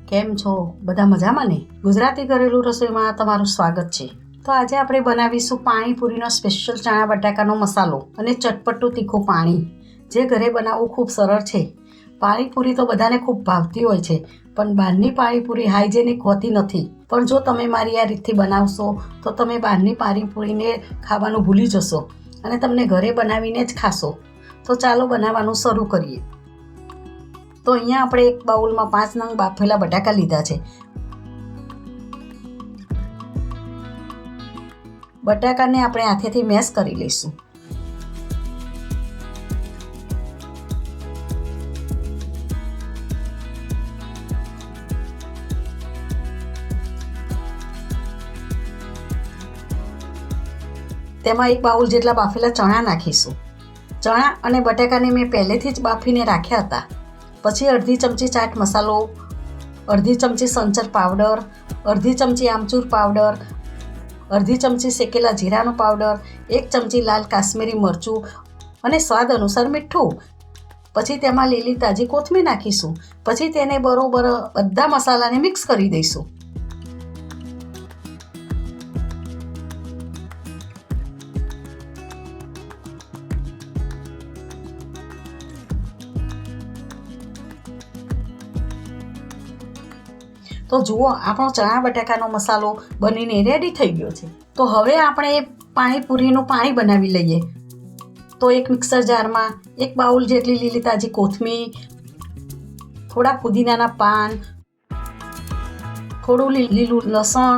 કેમ છો? બધા મજામાં ને? ગુજરાતી ઘરેલું રસોઈમાં તમારું સ્વાગત છે. તો આજે આપણે બનાવીશું પાણીપુરીનો સ્પેશિયલ ચણા બટાકાનો મસાલો અને ચટપટું તીખું પાણી, જે ઘરે બનાવવું ખૂબ સરળ છે. પાણીપુરી તો બધાને ખૂબ ભાવતી હોય છે, પણ બહારની પાણીપુરી હાઇજેનિક હોતી નથી. પણ જો તમે મારી આ રીતથી બનાવશો તો તમે બહારની પાણીપુરીને ખાવાનું ભૂલી જશો અને તમને ઘરે બનાવીને જ ખાશો. તો ચાલો બનાવવાનું શરૂ કરીએ. તો અહીંયા આપણે એક બાઉલમાં 5 નંગ બાફેલા બટાકા લીધા છે. બટાકાને આપણે હાથેથી મેશ કરી લઈશું. તેમાં એક બાઉલ જેટલા બાફેલા ચણા નાખીશું. ચણા અને બટાકાને મેં પહેલેથી જ બાફીને રાખ્યા હતા. પછી અડધી ચમચી ચાટ મસાલો, અડધી ચમચી સંચર પાવડર, અડધી ચમચી આમચૂર પાવડર, અડધી ચમચી શેકેલા જીરાનો પાવડર, 1 ચમચી લાલ કાશ્મીરી મરચું અને સ્વાદ અનુસાર મીઠું. પછી તેમાં લીલી તાજી કોથમીર નાખીશું. પછી તેને બરોબર બધા મસાલાને મિક્સ કરી દઈશું. તો જુઓ, આપણો ચણા બટાકાનો મસાલો બનીને રેડી થઈ ગયો છે. તો હવે આપણે પાણીપુરીનું પાણી બનાવી લઈએ. તો એક મિક્સર જારમાં 1 બાઉલ જેટલી લીલી તાજી કોથમીર, થોડા પુદીનાના પાન, થોડું લીલું લસણ,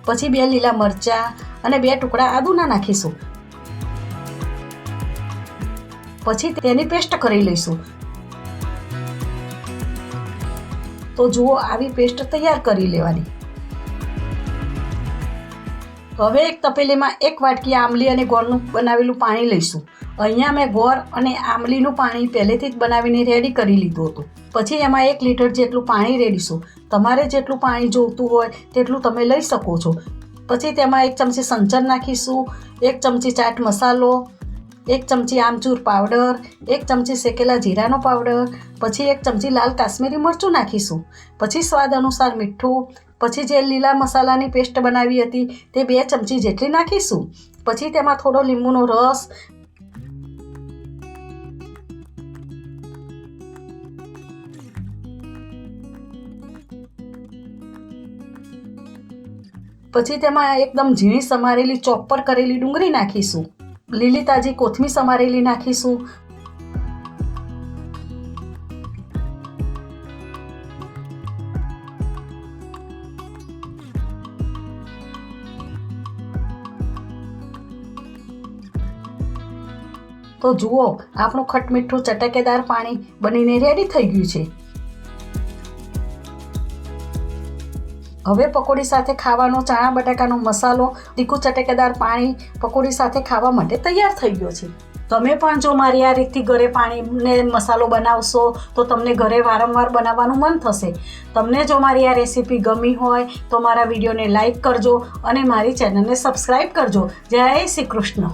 પછી 2 લીલા મરચાં અને 2 ટુકડા આદુના નાખીશું. પછી તેની પેસ્ટ કરી લઈશું. તો જુઓ, આવી પેસ્ટ તૈયાર કરી લેવાની. હવે એક તપેલીમાં 1 વાટકી આમલી અને ગોળનું બનાવેલું પાણી લઈશું. અહીંયા મેં ગોળ અને આમલીનું પાણી પહેલેથી જ બનાવીને રેડી કરી લીધું હતું. પછી એમાં 1 લીટર જેટલું પાણી રેડીશું. તમારે જેટલું પાણી જોઈતું હોય તેટલું તમે લઈ શકો છો. પછી તેમાં 1 ચમચી સંચર નાખીશું, 1 ચમચી ચાટ મસાલો, 1 ચમચી આમચૂર પાવડર, 1 ચમચી શેકેલા જીરાનો પાવડર, પછી 1 ચમચી લાલ કાશ્મીરી મરચું નાખીશું. પછી સ્વાદ અનુસાર મીઠું. પછી જે લીલા મસાલાની પેસ્ટ બનાવી હતી તે 2 ચમચી જેટલી નાખીશું. પછી તેમાં થોડો લીંબુનો રસ, પછી તેમાં એકદમ ઝીણી સમારેલી ચોપર કરેલી ડુંગળી નાખીશું. લીલી તાજી કોથમીર સમારેલી નાખીશું. તો જુઓ, આપણું ખટમીઠું ચટકેદાર પાણી બનીને રેડી થઈ ગયું છે. હવે પકોડી સાથે ખાવાનો ચણા બટાકાનો મસાલો, તીખું ચટકેદાર પાણી પકોડી સાથે ખાવા માટે તૈયાર થઈ ગયો છે. તમે પણ જો મારી આ રીતથી ઘરે પાણીને મસાલો બનાવશો તો તમને ઘરે વારંવાર બનાવવાનું મન થશે. તમને જો મારી આ રેસીપી ગમી હોય તો મારા વિડીયોને લાઈક કરજો અને મારી ચેનલને સબસ્ક્રાઈબ કરજો. જય શ્રી કૃષ્ણ.